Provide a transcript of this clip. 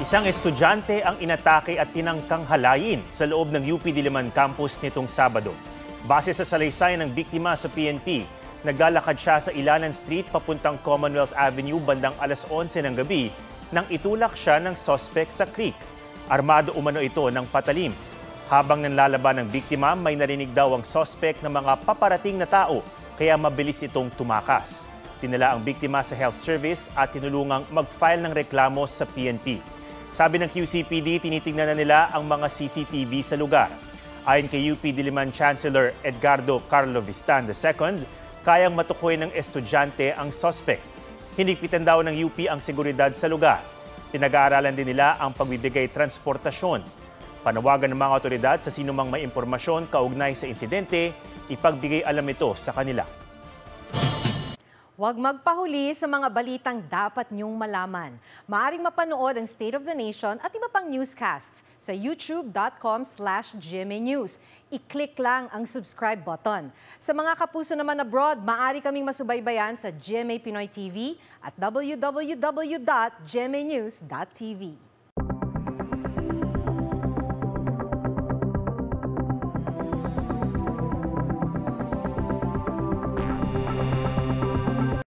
Isang estudyante ang inatake at tinangkang halayin sa loob ng UP Diliman campus nitong Sabado. Base sa salaysay ng biktima sa PNP, naglalakad siya sa Ilanan Street papuntang Commonwealth Avenue bandang alas 11 ng gabi nang itulak siya ng suspect sa creek. Armado umano ito ng patalim. Habang nanlalaban ng biktima, may narinig daw ang suspect ng mga paparating na tao kaya mabilis itong tumakas. Tinala ang biktima sa health service at tinulungang mag-file ng reklamo sa PNP. Sabi ng QCPD, tinitingnan na nila ang mga CCTV sa lugar. Ayon kay UP Diliman Chancellor Edgardo Carlo Vistan II, kayang matukoy ng estudyante ang suspect. Hinigpitan daw ng UP ang seguridad sa lugar. Pinag-aaralan din nila ang pagbibigay transportasyon. Panawagan ng mga otoridad sa sinumang may impormasyon kaugnay sa insidente, ipagbigay alam ito sa kanila. Huwag magpahuli sa mga balitang dapat niyong malaman. Maaaring mapanood ang State of the Nation at iba pang newscasts sa youtube.com/GMAnews. I-click lang ang subscribe button. Sa mga kapuso naman abroad, maaari kaming masubaybayan sa GMA Pinoy TV at www.gmanews.tv.